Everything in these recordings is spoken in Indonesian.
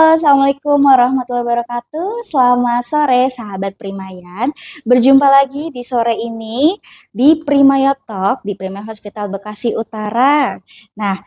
Assalamualaikum warahmatullahi wabarakatuh. Selamat sore, sahabat Primayan. Berjumpa lagi di sore ini di Primaya Talk di Primaya Hospital Bekasi Utara. Nah,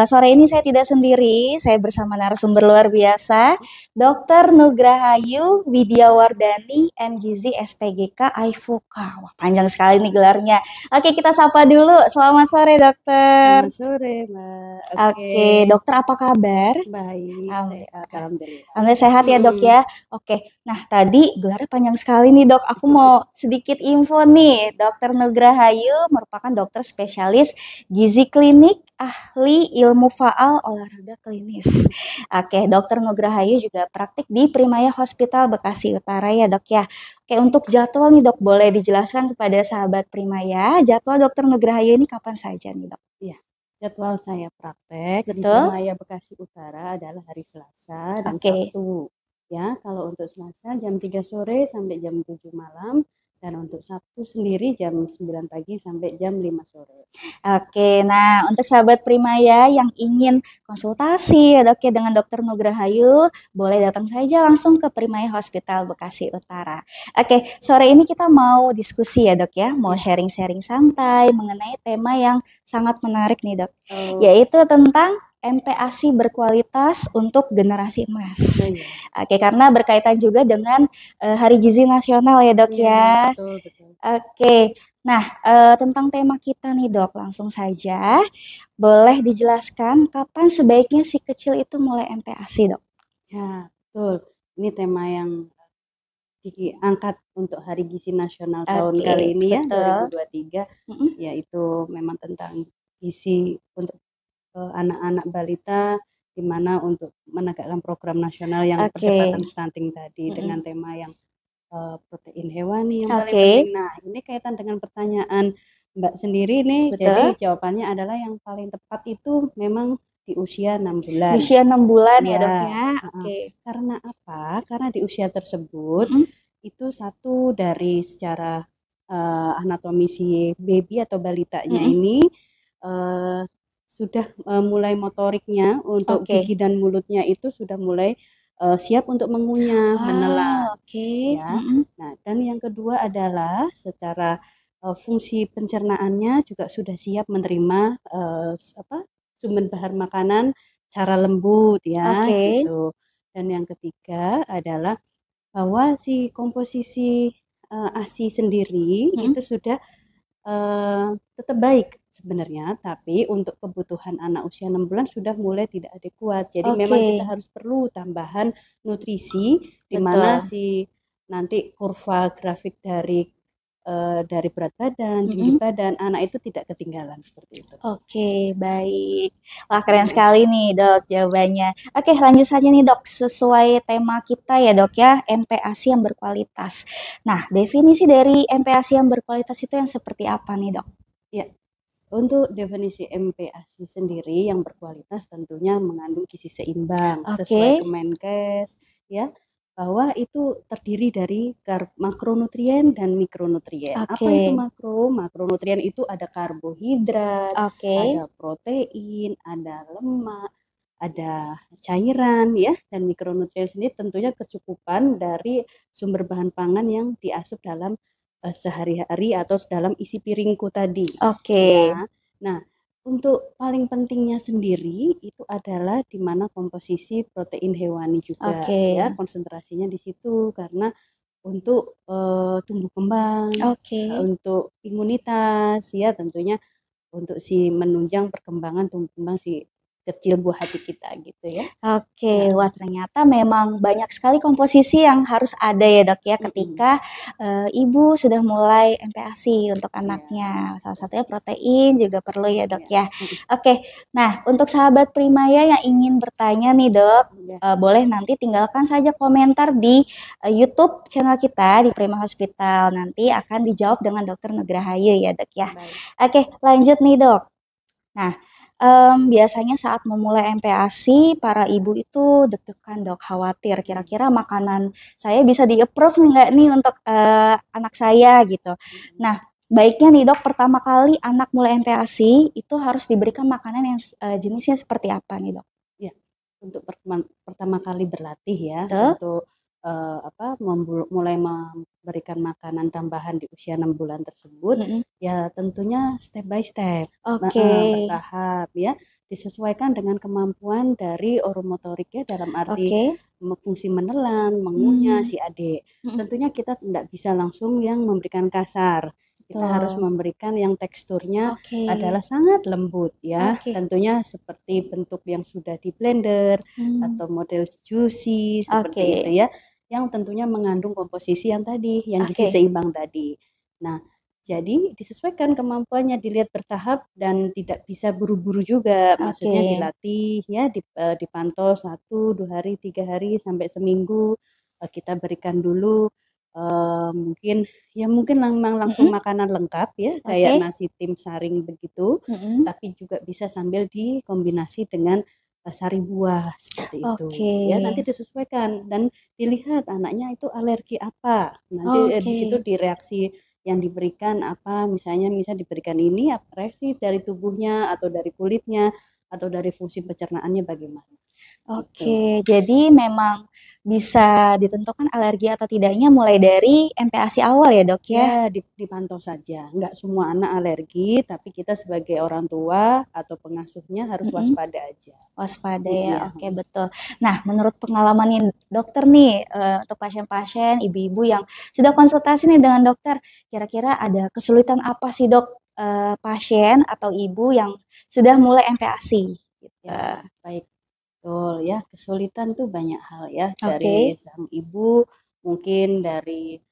sore ini saya tidak sendiri, saya bersama narasumber luar biasa, Dr. Nugrahayu Widiawardani, MGizi SPGK AIFUKA. Wah, panjang sekali nih gelarnya. Oke, kita sapa dulu. Selamat sore, dokter. Selamat sore, Mbak. Oke, dokter apa kabar? Baik, sehat, Alhamdulillah. alhamdulillah. Alhamdulillah sehat ya dok ya. Oke, nah tadi gelarnya panjang sekali nih dok. Aku mau sedikit info nih. Dokter Nugrahayu merupakan dokter spesialis gizi klinik, ahli ilmu faal olahraga klinis. Oke, dokter Nugrahayu juga praktik di Primaya Hospital Bekasi Utara ya dok ya. Oke, untuk jadwal nih dok, boleh dijelaskan kepada sahabat Primaya, jadwal dokter Nugrahayu ini kapan saja nih dok? Iya, jadwal saya praktek di Betul? Primaya Bekasi Utara adalah hari Selasa dan Oke. Sabtu. Ya, kalau untuk Selasa jam 3 sore sampai jam 7 malam dan untuk Sabtu sendiri jam 9 pagi sampai jam 5 sore. Oke, nah untuk sahabat Primaya yang ingin konsultasi ya dok ya dengan dokter Nugrahayu, boleh datang saja langsung ke Primaya Hospital Bekasi Utara. Oke, sore ini kita mau diskusi ya dok ya, mau sharing-sharing santai mengenai tema yang sangat menarik nih dok, yaitu tentang MPASI berkualitas untuk generasi emas. Oke, karena berkaitan juga dengan Hari Gizi Nasional ya dok ya. Betul, betul. Oke, nah tentang tema kita nih dok, langsung saja. Boleh dijelaskan kapan sebaiknya si kecil itu mulai MPASI dok? Ya, betul. Ini tema yang diangkat untuk Hari Gizi Nasional tahun kali ini ya, betul. 2023, yaitu memang tentang gizi untuk anak-anak balita, di mana untuk menegakkan program nasional yang percepatan stunting tadi dengan tema yang protein hewani yang paling penting. Nah, ini kaitan dengan pertanyaan Mbak sendiri nih. Jadi jawabannya adalah yang paling tepat itu memang di usia 6 bulan. Di usia 6 bulan ya dok ya. Karena apa? Karena di usia tersebut itu satu dari secara anatomi si baby atau balitanya ini sudah mulai motoriknya untuk gigi dan mulutnya itu sudah mulai siap untuk mengunyah, menelan. Ya. Nah, dan yang kedua adalah secara fungsi pencernaannya juga sudah siap menerima sumber bahan makanan secara lembut ya gitu. Dan yang ketiga adalah bahwa si komposisi ASI sendiri itu sudah tetap baik sebenarnya, tapi untuk kebutuhan anak usia 6 bulan sudah mulai tidak adekuat. Jadi memang kita harus perlu tambahan nutrisi di mana si nanti kurva grafik dari berat badan, tinggi badan anak itu tidak ketinggalan seperti itu. Oke, baik. Wah, keren sekali nih, Dok, jawabannya. Oke, lanjut saja nih, Dok. Sesuai tema kita ya, Dok ya, MPASI yang berkualitas. Nah, definisi dari MPASI yang berkualitas itu yang seperti apa nih, Dok? Ya. Untuk definisi MPASI sendiri yang berkualitas tentunya mengandung gizi seimbang sesuai Kemenkes ya, bahwa itu terdiri dari makronutrien dan mikronutrien. Apa itu makro? Makronutrien itu ada karbohidrat, ada protein, ada lemak, ada cairan ya, dan mikronutrien sendiri tentunya kecukupan dari sumber bahan pangan yang diasup dalam sehari-hari atau dalam isi piringku tadi. Ya. Nah, untuk paling pentingnya sendiri itu adalah di mana komposisi protein hewani juga ya, konsentrasinya di situ karena untuk tumbuh kembang, untuk imunitas ya tentunya untuk si menunjang perkembangan tumbuh kembang si kecil buah hati kita gitu ya. Wah ternyata memang banyak sekali komposisi yang harus ada ya dok ya ketika ibu sudah mulai MPASI untuk anaknya. Salah satunya protein juga perlu ya dok ya. Nah untuk sahabat Primaya yang ingin bertanya nih dok, boleh nanti tinggalkan saja komentar di YouTube channel kita di Prima Hospital. Nanti akan dijawab dengan dokter Nugrahayu ya dok ya. Lanjut nih dok. Nah, biasanya saat memulai MPASI, para ibu itu deg-degan dok, khawatir kira-kira makanan saya bisa di-approve nggak nih untuk anak saya gitu. Nah, baiknya nih dok, pertama kali anak mulai MPASI itu harus diberikan makanan yang jenisnya seperti apa nih dok? Ya, untuk pertama kali berlatih ya, Betul? untuk mulai memberikan makanan tambahan di usia 6 bulan tersebut, ya tentunya step by step, Oke. bertahap ya, disesuaikan dengan kemampuan dari oromotorik ya, dalam arti Oke. fungsi menelan, mengunyah si adik. Mhm. Tentunya kita tidak bisa langsung yang memberikan kasar. Kita harus Betul. memberikan yang teksturnya Oke. adalah sangat lembut ya. Oke. Tentunya seperti bentuk yang sudah di blender atau model juicy seperti Oke. itu ya. Yang tentunya mengandung komposisi yang tadi, yang gizi Oke. seimbang tadi. Nah, jadi disesuaikan kemampuannya, dilihat bertahap dan tidak bisa buru-buru juga. Maksudnya Oke. dilatih ya, dipantau 1, 2 hari, 3 hari sampai seminggu. Kita berikan dulu mungkin memang langsung makanan lengkap ya, kayak Oke. nasi tim saring begitu, tapi juga bisa sambil dikombinasi dengan sari buah seperti itu Oke. ya. Nanti disesuaikan dan dilihat anaknya itu alergi apa. Nanti di situ Oke. di reaksi yang diberikan apa, misalnya diberikan ini, apa reaksi dari tubuhnya atau dari kulitnya atau dari fungsi pencernaannya bagaimana. Gitu. Oke, jadi memang bisa ditentukan alergi atau tidaknya mulai dari MPASI awal ya, Dok, ya? Ya, dipantau saja. Enggak semua anak alergi, tapi kita sebagai orang tua atau pengasuhnya harus waspada aja. Waspada ya, Iya. oke betul. Nah, menurut pengalaman dokter nih, untuk pasien-pasien, ibu-ibu yang sudah konsultasi nih dengan dokter, kira-kira ada kesulitan apa sih, Dok, pasien atau ibu yang sudah mulai MPASI? Gitu. Ya, baik. Betul ya, kesulitan tuh banyak hal ya, dari Oke. sang ibu, mungkin dari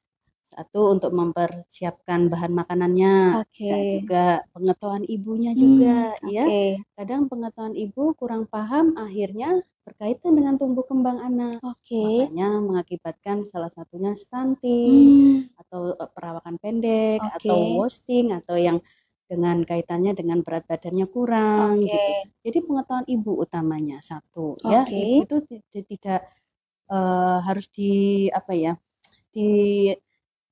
satu untuk mempersiapkan bahan makanannya, Oke. bisa juga pengetahuan ibunya juga ya. Oke. Kadang pengetahuan ibu kurang paham, akhirnya berkaitan dengan tumbuh kembang anak. Oke. Makanya mengakibatkan salah satunya stunting atau perawakan pendek Oke. atau wasting atau yang dengan kaitannya dengan berat badannya kurang Oke. gitu. Jadi pengetahuan ibu utamanya satu ya. Oke. Ibu itu tidak harus di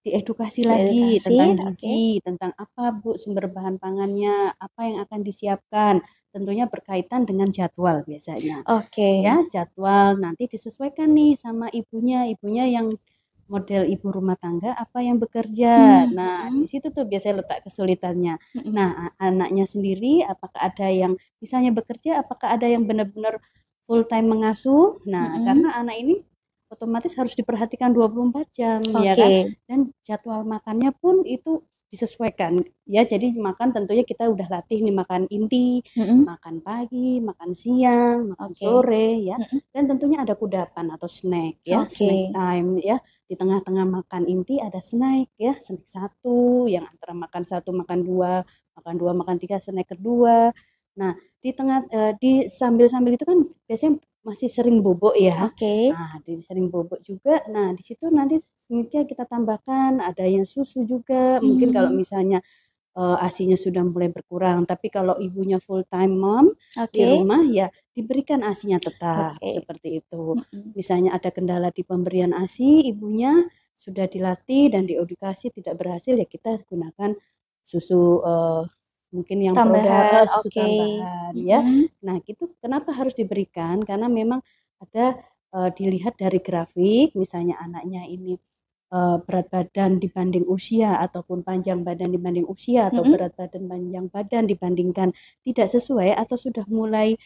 diedukasi lagi Diedukasi, tentang oke. gizi, tentang apa Bu sumber bahan pangannya, apa yang akan disiapkan. Tentunya berkaitan dengan jadwal biasanya. Oke. Ya, jadwal nanti disesuaikan nih sama ibunya, ibunya yang model ibu rumah tangga apa yang bekerja. Nah, di situ tuh biasanya letak kesulitannya. Nah, anaknya sendiri apakah ada yang misalnya bekerja, apakah ada yang benar-benar full time mengasuh? Nah, karena anak ini otomatis harus diperhatikan 24 jam ya kan. Oke. Dan jadwal makannya pun itu disesuaikan ya. Jadi makan tentunya kita udah latih nih, makan inti, makan pagi, makan siang, makan Oke. sore ya. Dan tentunya ada kudapan atau snack ya, snack Oke. time ya. Di tengah-tengah makan inti ada snack ya, snack 1 yang antara makan 1 makan 2, makan 2 makan 3 snack kedua. Nah, di tengah di sambil-sambil itu kan biasanya masih sering bobok ya. Oke. Nah, di sering bobok juga. Nah, di situ nanti snack-nya kita tambahkan, ada yang susu juga. Mungkin kalau misalnya ASINya sudah mulai berkurang, tapi kalau ibunya full time mom di Oke. rumah ya diberikan ASINya tetap Oke. seperti itu. Misalnya ada kendala di pemberian ASI, ibunya sudah dilatih dan diedukasi tidak berhasil ya kita gunakan susu mungkin yang Tambahan, produk susu oke. tambahan ya. Nah, gitu kenapa harus diberikan? Karena memang ada dilihat dari grafik, misalnya anaknya ini berat badan dibanding usia ataupun panjang badan dibanding usia atau berat badan panjang badan dibandingkan tidak sesuai atau sudah mulai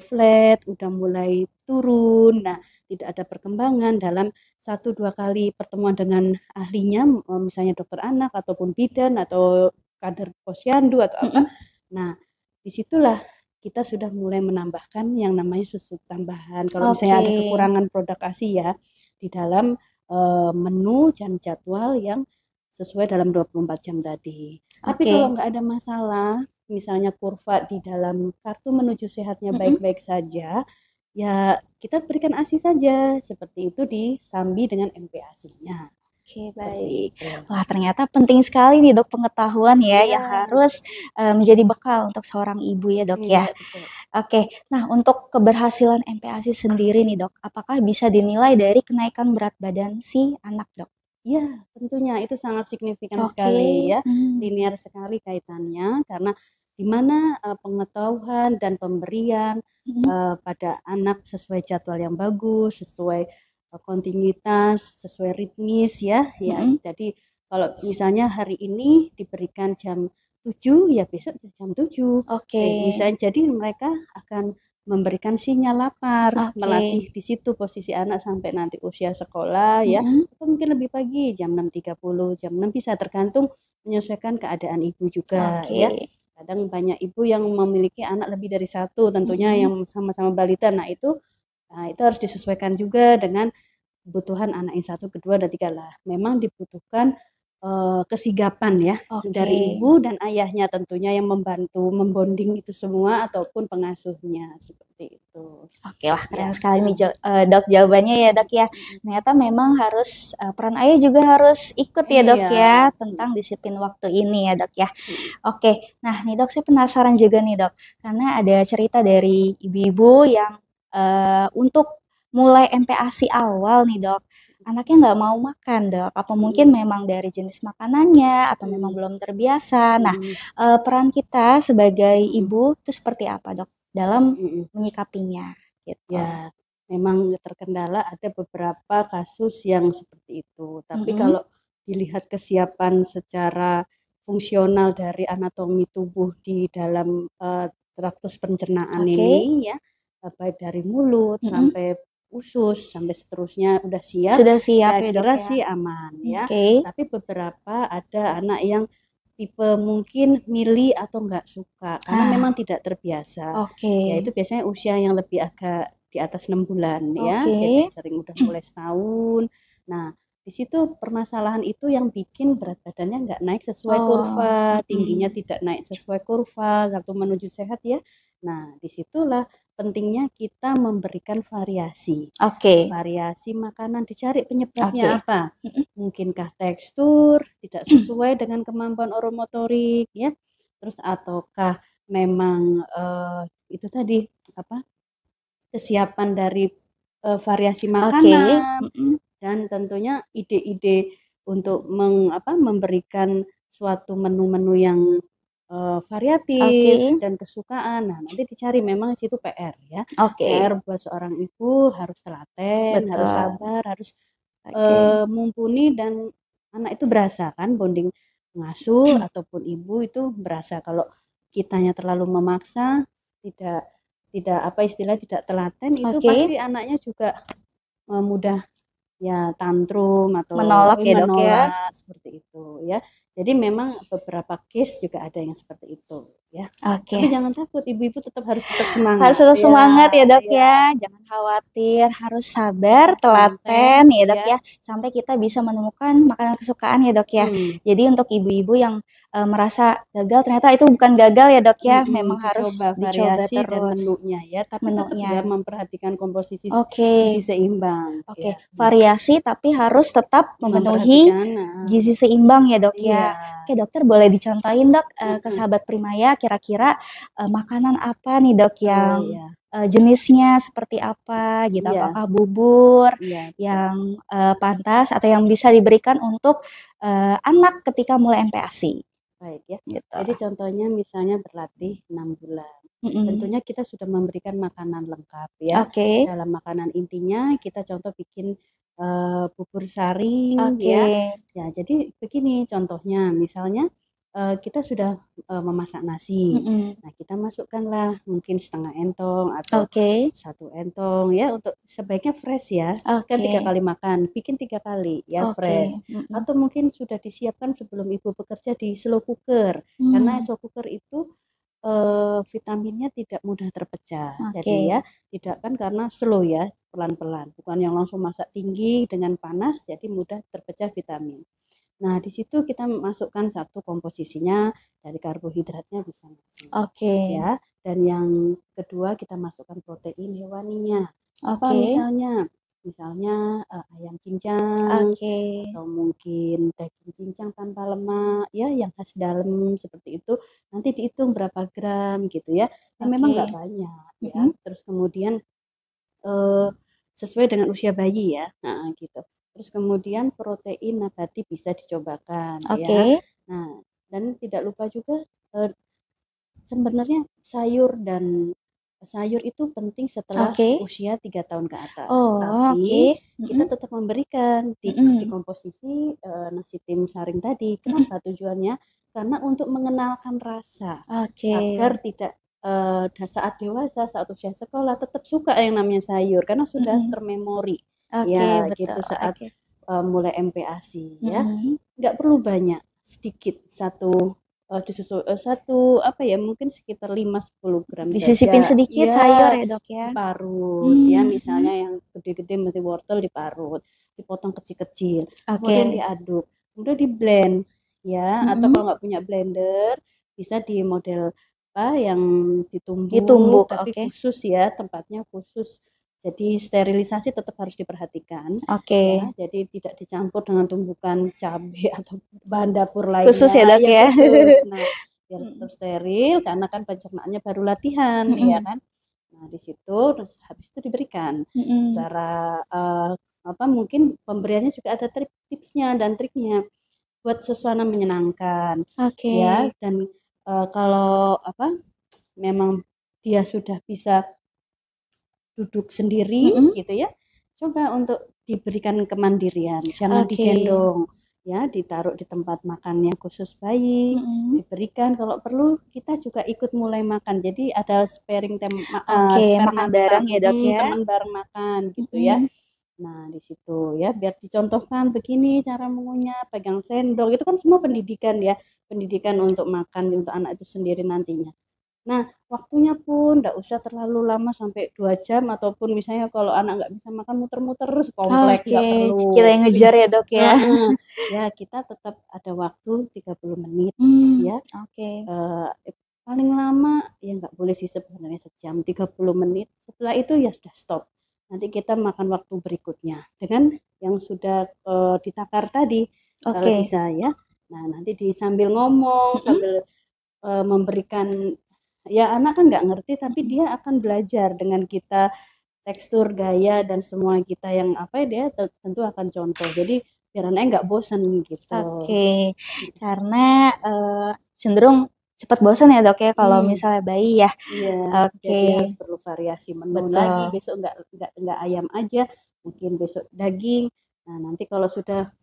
flat, udah mulai turun. Nah, tidak ada perkembangan dalam 1-2 kali pertemuan dengan ahlinya, misalnya dokter anak ataupun bidan atau kader posyandu atau apa. Nah, disitulah kita sudah mulai menambahkan yang namanya susu tambahan. Kalau misalnya ada Oke. kekurangan produk ASI ya di dalam menu dan jadwal yang sesuai dalam 24 jam tadi. Tapi Oke. kalau nggak ada masalah, misalnya kurva di dalam kartu menuju sehatnya baik-baik saja, ya kita berikan ASI saja. Seperti itu disambi dengan MPASI-nya. Oke, Seperti baik. itu. Wah, ternyata penting sekali nih, Dok, pengetahuan ya Iya. yang harus menjadi bekal untuk seorang ibu ya, Dok, ya. Iya, betul. Oke. Nah, untuk keberhasilan MPASI sendiri nih, Dok, apakah bisa dinilai dari kenaikan berat badan si anak, Dok? Iya, tentunya itu sangat signifikan Oke. sekali ya. Linear sekali kaitannya karena di mana pengetahuan dan pemberian pada anak sesuai jadwal yang bagus, sesuai kontinuitas, sesuai ritmis ya. Jadi kalau misalnya hari ini diberikan jam 7, ya besok jam 7. Misalnya jadi mereka akan memberikan sinyal lapar, melatih di situ posisi anak sampai nanti usia sekolah ya, atau mungkin lebih pagi jam 6.30, jam 6 bisa, tergantung menyesuaikan keadaan ibu juga ya. Kadang banyak ibu yang memiliki anak lebih dari satu tentunya yang sama-sama balita, nah itu harus disesuaikan juga dengan kebutuhan anak yang satu, kedua, dan tiga lah. Memang dibutuhkan kesigapan ya dari ibu dan ayahnya tentunya yang membantu membonding itu semua ataupun pengasuhnya seperti itu. Wah keren sekali nih dok jawabannya ya dok ya. Ternyata memang harus peran ayah juga harus ikut ya dok ya tentang disiplin waktu ini ya dok ya. Nah nih dok, saya penasaran juga nih dok, karena ada cerita dari ibu-ibu yang untuk mulai MPASI awal nih dok, anaknya nggak mau makan dok, apa mungkin memang dari jenis makanannya atau memang belum terbiasa. Nah peran kita sebagai ibu itu seperti apa dok dalam menyikapinya gitu? Ya memang terkendala, ada beberapa kasus yang seperti itu, tapi kalau dilihat kesiapan secara fungsional dari anatomi tubuh di dalam traktus pencernaan ini ya, baik dari mulut sampai usus sampai seterusnya udah siap. Sudah siap saya ya kira dok ya? sih aman ya. Tapi beberapa ada anak yang tipe mungkin milih atau nggak suka karena memang tidak terbiasa. Ya itu biasanya usia yang lebih agak di atas 6 bulan ya, biasanya sering udah mulai setahun. Nah di situ permasalahan itu yang bikin berat badannya nggak naik sesuai kurva, tingginya tidak naik sesuai kurva, waktu menuju sehat ya. Nah disitulah pentingnya kita memberikan variasi. Variasi makanan, dicari penyebabnya apa. Mungkinkah tekstur tidak sesuai dengan kemampuan oromotorik ya, terus ataukah memang itu tadi apa, kesiapan dari variasi makanan dan tentunya ide-ide untuk memberikan suatu menu-menu yang variatif dan kesukaan. Nah nanti dicari, memang situ PR ya. PR buat seorang ibu, harus telaten, harus sabar, harus mumpuni, dan anak itu berasa kan bonding pengasuh ataupun ibu itu berasa. Kalau kitanya terlalu memaksa, tidak apa istilah tidak telaten, itu pasti anaknya juga mudah ya tantrum atau menolak ya dok ya, seperti itu ya. Jadi memang beberapa case juga ada yang seperti itu ya. Tapi jangan takut, ibu-ibu tetap harus semangat. Harus tetap semangat ya dok ya, jangan khawatir, harus sabar, telaten ya dok ya, sampai kita bisa menemukan makanan kesukaan ya dok ya. Jadi untuk ibu-ibu yang merasa gagal, ternyata itu bukan gagal ya dok ya, memang harus dicoba terus dan menunya ya, tapi tetap juga memperhatikan komposisi gizi seimbang. Variasi tapi harus tetap memenuhi gizi seimbang ya dok ya. Dokter boleh dicontohin dok ke sahabat Primaya kira-kira makanan apa nih dok yang jenisnya seperti apa gitu, apakah bubur yang pantas atau yang bisa diberikan untuk anak ketika mulai MPASI? Baik ya, gitu. Jadi contohnya misalnya berlatih 6 bulan, tentunya kita sudah memberikan makanan lengkap ya. Dalam makanan intinya kita contoh bikin bubur saring ya. Jadi begini contohnya, misalnya kita sudah memasak nasi, nah kita masukkanlah mungkin setengah entong atau 1 entong ya, untuk sebaiknya fresh ya. Kan 3 kali makan, bikin 3 kali ya fresh. Atau mungkin sudah disiapkan sebelum ibu bekerja di slow cooker, karena slow cooker itu vitaminnya tidak mudah terpecah. Jadi ya tidak kan, karena slow ya, pelan-pelan, bukan yang langsung masak tinggi dengan panas jadi mudah terpecah vitamin. Nah di situ kita masukkan satu komposisinya dari karbohidratnya bisa ya, dan yang kedua kita masukkan protein hewaninya. Apa misalnya ayam cincang atau mungkin daging cincang tanpa lemak ya, yang khas dalam seperti itu. Nanti dihitung berapa gram gitu ya, memang nggak banyak ya. Terus kemudian sesuai dengan usia bayi ya, gitu. Terus kemudian protein nabati bisa dicobakan ya. Nah dan tidak lupa juga Sebenarnya sayur itu penting setelah Oke. usia 3 tahun ke atas, Oh, tapi oke. kita tetap memberikan di Mhm. komposisi, nasi tim saring tadi. Mhm. Kenapa tujuannya? Karena untuk mengenalkan rasa, Oke. agar tidak, saat dewasa, saat usia sekolah tetap suka yang namanya sayur, karena sudah Mhm. termemori. Oke, Ya betul. gitu saat, Oke. mulai MPASI ya. Mhm. Nggak perlu banyak, sedikit, satu apa ya, mungkin sekitar 5-10 gram Disisipin saja. sedikit sayur Ya, ya, Dok, ya? diparut ya, Mhm. misalnya yang gede-gede mesti wortel diparut, dipotong kecil-kecil, kemudian Oke. diaduk, kemudian di-blend ya, atau Mhm. kalau nggak punya blender, bisa di model apa, yang ditumbuk, Ditumbuk, tapi oke. khusus ya, tempatnya khusus. Jadi sterilisasi tetap harus diperhatikan ya, Oke. jadi tidak dicampur dengan tumbukan cabai atau bahan dapur Khusus ya, lainnya Dok, yang ya? khusus. Nah, biar Mhm. tetap steril karena kan pencernaannya baru latihan ya Mhm. kan. Nah, di situ terus habis itu diberikan Mhm. secara apa, mungkin pemberiannya juga ada tipsnya dan triknya buat suasana menyenangkan Oke. ya. Dan kalau apa, memang dia sudah bisa duduk sendiri Mhm. gitu ya, coba untuk diberikan kemandirian, jangan Oke. digendong ya, ditaruh di tempat makan yang khusus bayi, Mhm. diberikan, kalau perlu kita juga ikut mulai makan. Jadi ada sparing Oke, makan spermata, bareng ya, Dok, ya? teman bareng makan gitu ya. Mhm. Nah, di situ ya biar dicontohkan begini cara mengunyah, pegang sendok, itu kan semua pendidikan ya, pendidikan untuk makan untuk anak itu sendiri nantinya. Nah, waktunya pun nggak usah terlalu lama sampai 2 jam, ataupun misalnya kalau anak nggak bisa makan muter-muter sekomplek, Oke, nggak kita perlu. yang Tinggal ngejar ya, Dok, ya? heeh, ya kita tetap ada waktu 30 menit ya, Oke. eee, paling lama ya nggak boleh sih sebenarnya sejam, 30 menit, setelah itu ya sudah stop. Nanti kita makan waktu berikutnya dengan yang sudah, ditakar tadi, kalau Oke. bisa ya. Nah, nanti sambil ngomong, Mhm. sambil memberikan, ya anak kan nggak ngerti tapi Mhm. dia akan belajar dengan kita, tekstur, gaya, dan semua kita yang apa ya, dia tentu akan contoh. Jadi biar anaknya nggak bosan gitu. Oke, karena, cenderung cepat bosan ya, Dok, ya, kalau Hmm, misalnya bayi ya? iya. Jadi harus Oke, perlu variasi menu lagi, betul. besok nggak ayam aja, mungkin besok daging. Nah, nanti kalau sudah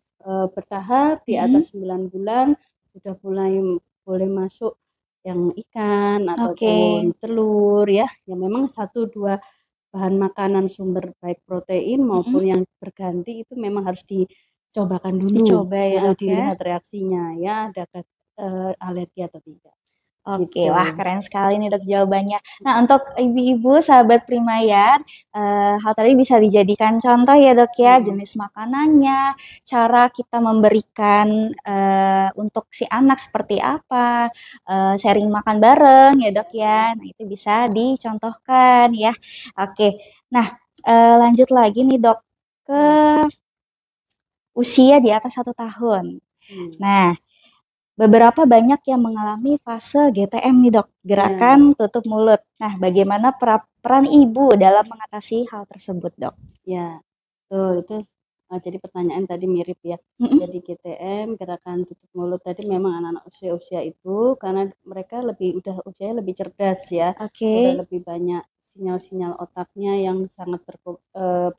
bertahap di Mhm. atas 9 bulan, sudah mulai boleh masuk yang ikan Oke. ataupun telur ya, yang memang satu dua bahan makanan sumber baik protein Mhm. maupun yang berganti itu memang harus dicobakan dulu, Dicoba ya, Dok, ya? dilihat reaksinya ya, adakah alergi atau tidak, Oke, wah gitu. keren sekali nih, Dok, jawabannya. Nah, untuk ibu-ibu sahabat Primayar, hal tadi bisa dijadikan contoh ya, Dok, ya, Mhm. jenis makanannya, cara kita memberikan, untuk si anak seperti apa, sharing makan bareng ya, Dok, ya. Nah, itu bisa dicontohkan ya. Oke. Nah, lanjut lagi nih, Dok, ke Iya. usia di atas 1 tahun. Hmm. Nah, beberapa banyak yang mengalami fase GTM nih, Dok, Ya, gerakan tutup mulut. Nah, bagaimana peran ibu dalam mengatasi hal tersebut, Dok? ya, betul itu, jadi pertanyaan tadi mirip ya. Mhm. Jadi GTM, gerakan tutup mulut tadi, memang anak-anak usia-usia itu karena mereka udah usianya lebih cerdas ya, Oke. udah lebih banyak sinyal-sinyal otaknya yang sangat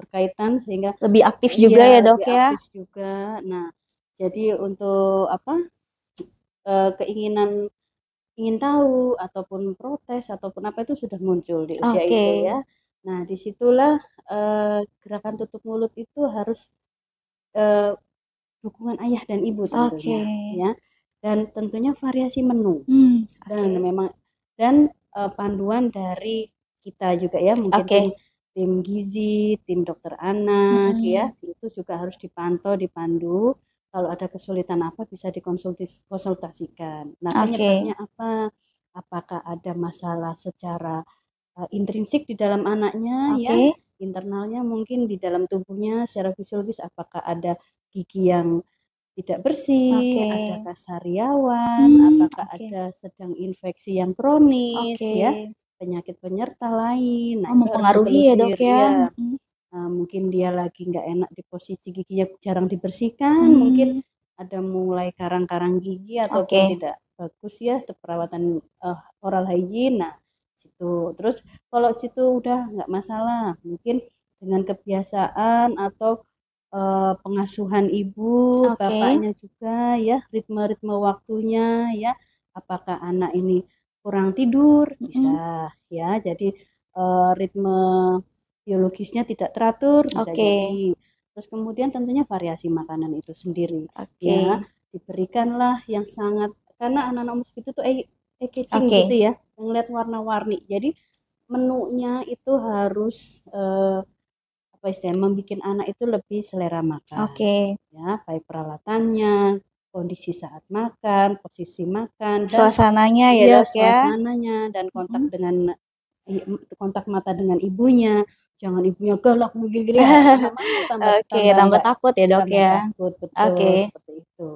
berkaitan, sehingga Lebih aktif juga iya ya, Dok, lebih ya? aktif juga. Nah, jadi untuk apa, keinginan ingin tahu ataupun protes ataupun apa itu sudah muncul di usia Oke. itu ya. Nah, disitulah gerakan tutup mulut itu harus eh, dukungan ayah dan ibu Oke. tentunya ya, dan tentunya variasi menu, dan Oke. memang dan panduan dari kita juga ya, mungkin tim Oke. tim gizi, tim dokter anak ya, Mhm. itu juga harus dipantau, dipandu. Kalau ada kesulitan apa bisa dikonsultasikan. Nah, Oke. penyebabnya apa? Apakah ada masalah secara intrinsik di dalam anaknya ya, Oke. internalnya mungkin di dalam tubuhnya secara fisiologis, apakah ada gigi yang tidak bersih, Oke. adakah sariawan, apakah Oke. ada sedang infeksi yang kronis Oke. ya, penyakit penyerta lain. Nah, Oh, itu harus mempengaruhi ya, Dok, ditelusur ya? ya. Mhm. Mungkin dia lagi nggak enak di posisi giginya jarang dibersihkan, mungkin Mmm. ada mulai karang-karang gigi ataupun tidak bagus ya untuk perawatan oral hygiene. Nah, situ. Terus kalau situ udah nggak masalah, mungkin dengan kebiasaan atau pengasuhan ibu, bapaknya juga ya, ritme-ritme waktunya ya. Apakah anak ini kurang tidur? Bisa ya. Jadi ritme biologisnya tidak teratur, bisa jadi. Terus kemudian tentunya variasi makanan itu sendiri ya, diberikanlah yang sangat, karena anak-anak umur segitu tuh catching gitu ya, ngeliat warna-warni. Jadi menunya itu harus apa istilahnya, membuat anak itu lebih selera makan. Ya, baik peralatannya, kondisi saat makan, posisi makan, dan suasananya ya dok ya. Suasananya dan kontak mata dengan ibunya. Jangan ibunya galak begini-gini, tambah takut ya dok ya. Takut, betul, seperti itu.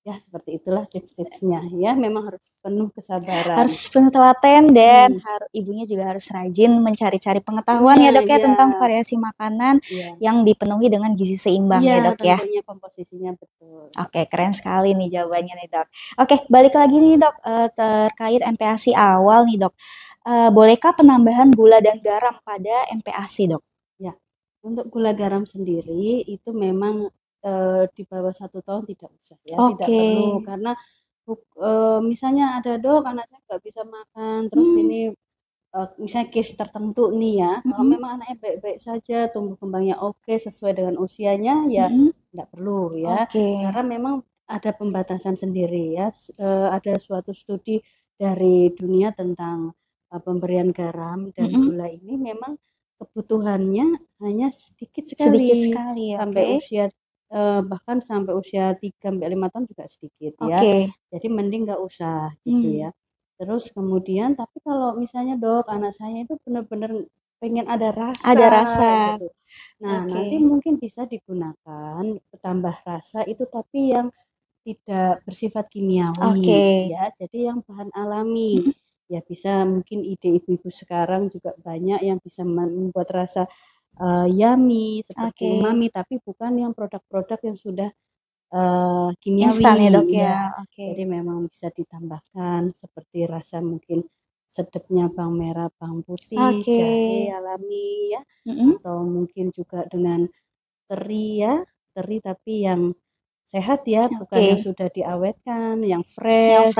Ya, seperti itulah tips-tipsnya ya. Memang harus penuh kesabaran. Harus penuh telaten dan ibunya juga harus rajin mencari-cari pengetahuan ya dok ya tentang variasi makanan yang dipenuhi dengan gizi seimbang ya dok ya. Tentunya komposisinya betul. Oke, keren sekali nih jawabannya nih dok. Oke, balik lagi nih dok terkait MPASI awal nih dok. Bolehkah penambahan gula dan garam pada MPASI dok? Ya, untuk gula garam sendiri itu memang di bawah 1 tahun tidak usah ya, tidak perlu, karena misalnya ada dok anaknya nggak bisa makan, terus ini misalnya case tertentu nih ya, kalau memang anaknya baik-baik saja, tumbuh kembangnya oke, sesuai dengan usianya ya tidak perlu ya, karena memang ada pembatasan sendiri ya. Ada suatu studi dari dunia tentang pemberian garam dan gula ini memang kebutuhannya hanya sedikit sekali sampai usia bahkan sampai usia 3-5 tahun juga sedikit ya. Jadi mending nggak usah gitu ya. Terus kemudian tapi kalau misalnya dok anak saya itu benar-benar pengen ada rasa gitu. Nah, nanti mungkin bisa digunakan tambah rasa itu tapi yang tidak bersifat kimiawi ya. Jadi yang bahan alami. Ya bisa, mungkin ide ibu-ibu sekarang juga banyak yang bisa membuat rasa yummy seperti umami, tapi bukan yang produk-produk yang sudah kimiawi instan ya dok ya. Jadi memang bisa ditambahkan seperti rasa mungkin sedapnya bawang merah, bawang putih, jahe alami ya, atau mungkin juga dengan teri ya, teri tapi yang sehat ya, bukan yang sudah diawetkan, yang fresh,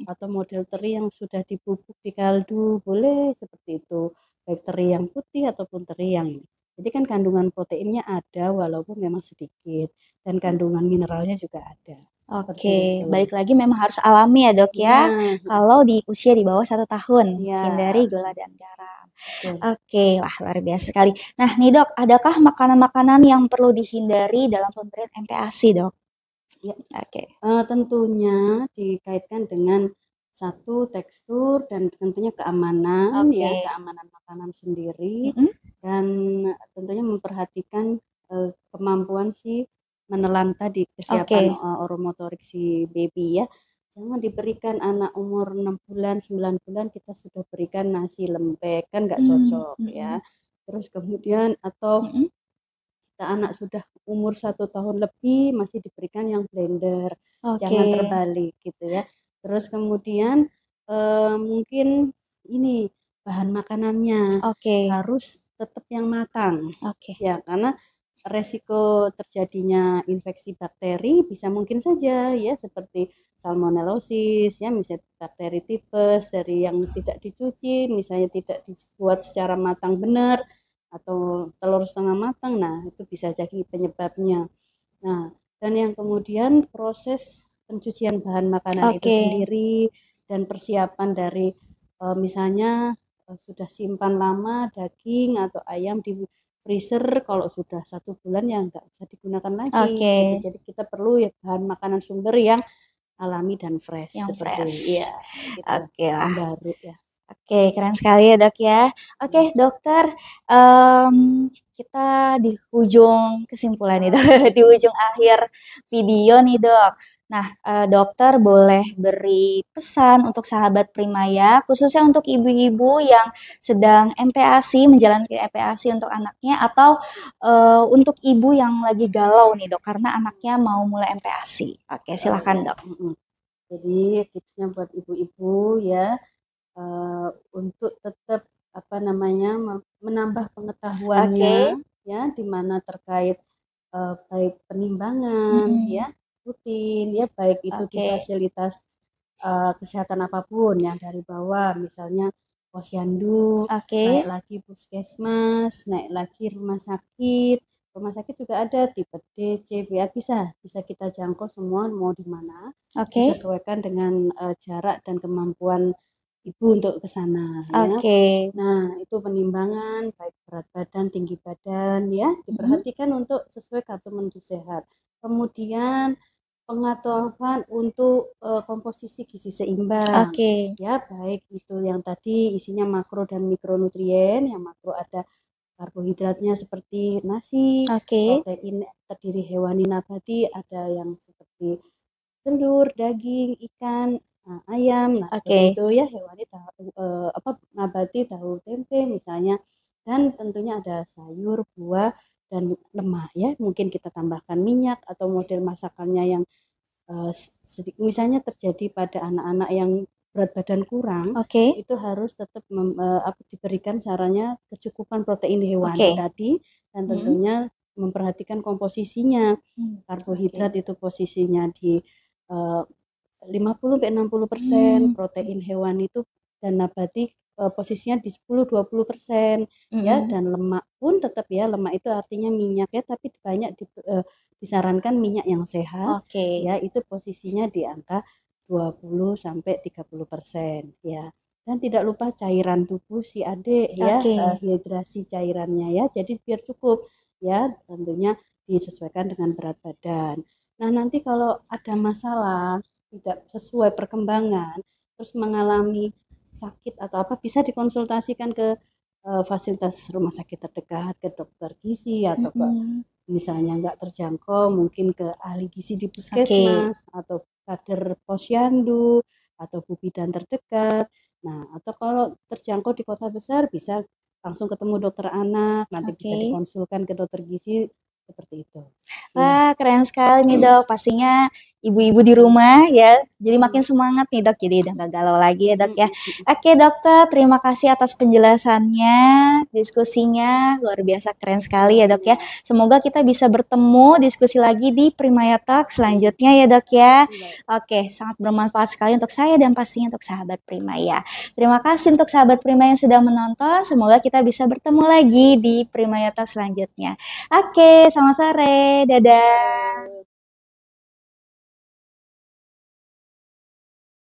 atau model teri yang sudah dibubuk di kaldu, boleh seperti itu, baik teri yang putih ataupun teri yang ini. Jadi kan kandungan proteinnya ada walaupun memang sedikit, dan kandungan mineralnya juga ada. Balik lagi memang harus alami ya dok ya. Kalau di usia di bawah 1 tahun, hindari gula dan garam. Wah luar biasa sekali. Nah nih dok, adakah makanan-makanan yang perlu dihindari dalam pemberian MPASI dok? Ya, tentunya dikaitkan dengan satu tekstur dan tentunya keamanan ya, keamanan makanan sendiri, dan tentunya memperhatikan kemampuan si menelan tadi, kesiapan oromotorik si baby ya. Jangan diberikan anak umur 6 bulan, 9 bulan kita sudah berikan nasi lembek, kan nggak cocok ya. Terus kemudian atau kita anak sudah umur 1 tahun lebih masih diberikan yang blender, jangan terbalik gitu ya. Terus kemudian mungkin ini bahan makanannya harus tetap yang matang ya, karena resiko terjadinya infeksi bakteri bisa mungkin saja ya, seperti salmonellosis ya, misalnya bakteri tipes dari yang tidak dicuci, misalnya tidak dibuat secara matang benar, atau telur setengah matang, nah itu bisa jadi penyebabnya. Nah, dan yang kemudian proses pencucian bahan makanan itu sendiri dan persiapan dari misalnya sudah simpan lama daging atau ayam di freezer, kalau sudah 1 bulan ya nggak bisa digunakan lagi gitu. Jadi kita perlu ya bahan makanan sumber yang alami dan fresh, yang seperti fresh ya gitu, baru ya. Keren sekali ya dok ya. Dokter, kita di ujung kesimpulan nih dok, di ujung akhir video nih dok. Nah, dokter boleh beri pesan untuk sahabat Primaya, khususnya untuk ibu-ibu yang sedang MPASI, menjalankan MPASI untuk anaknya, atau untuk ibu yang lagi galau nih dok, karena anaknya mau mulai MPASI. Oke, silahkan Ya, dok. jadi tipsnya buat ibu-ibu ya, untuk tetap apa namanya menambah Oke. pengetahuannya ya, di mana terkait baik penimbangan Mm-mm. ya rutin ya, baik itu di Oke. fasilitas kesehatan apapun yang dari bawah, misalnya posyandu, naik Oke. lagi puskesmas, naik lagi rumah sakit. Rumah sakit juga ada tipe D, C, B, A, bisa kita jangkau semua mau di mana, Oke. disesuaikan dengan jarak dan kemampuan ibu untuk ke sana ya. Oke. Nah, itu penimbangan baik berat badan, tinggi badan ya, Mm-mm. diperhatikan untuk sesuai kartu menu sehat. Kemudian pengetahuan untuk komposisi gizi seimbang Oke. ya, baik itu yang tadi isinya makro dan mikronutrien. Yang makro ada karbohidratnya seperti nasi, Oke. protein terdiri hewani nabati, ada yang seperti telur, daging, ikan, ayam, nah seperti Oke. itu ya, hewani tahu, apa nabati tahu tempe misalnya, dan tentunya ada sayur, buah, dan lemak ya. Mungkin kita tambahkan minyak atau model masakannya yang sedikit, misalnya terjadi pada anak-anak yang berat badan kurang, Oke. itu harus tetap diberikan caranya kecukupan protein hewani Oke. tadi, dan Mm. tentunya memperhatikan komposisinya. Oke. Karbohidrat itu posisinya di 50-60%, Mm. protein hewan itu dan nabati posisinya di 10-20% ya, Mm-mm. dan lemak pun tetap ya, lemak itu artinya minyak ya, tapi banyak disarankan minyak yang sehat Oke. ya, itu posisinya di angka 20-30% ya. Dan tidak lupa cairan tubuh si adik ya, Oke. hidrasi cairannya ya, jadi biar cukup ya, tentunya disesuaikan dengan berat badan. Nah, nanti kalau ada masalah tidak sesuai perkembangan, terus mengalami sakit atau apa, bisa dikonsultasikan ke fasilitas rumah sakit terdekat, ke dokter gizi, atau ke Mm-mm. misalnya nggak terjangkau mungkin ke ahli gizi di Oke. puskesmas atau kader posyandu atau bu bidan terdekat. Nah, atau kalau terjangkau di kota besar bisa langsung ketemu dokter anak, nanti bisa Oke. dikonsulkan ke dokter gizi seperti itu. Iya. Wah, keren sekali nih dok. Pastinya ibu-ibu di rumah ya, jadi makin Mm, semangat nih dok. Jadi udah gak galau lagi ya dok mm, ya. mm, mm. Oke dokter, terima kasih atas penjelasannya, diskusinya luar biasa keren sekali ya dok ya. Iya. Semoga kita bisa bertemu diskusi lagi di Primaya Talk selanjutnya ya dok ya. Baik. Oke, sangat bermanfaat sekali untuk saya dan pastinya untuk sahabat Primaya. Terima kasih untuk sahabat Primaya yang sudah menonton. Semoga kita bisa bertemu lagi di Primaya Talk selanjutnya. Oke, selamat sore. Dadah.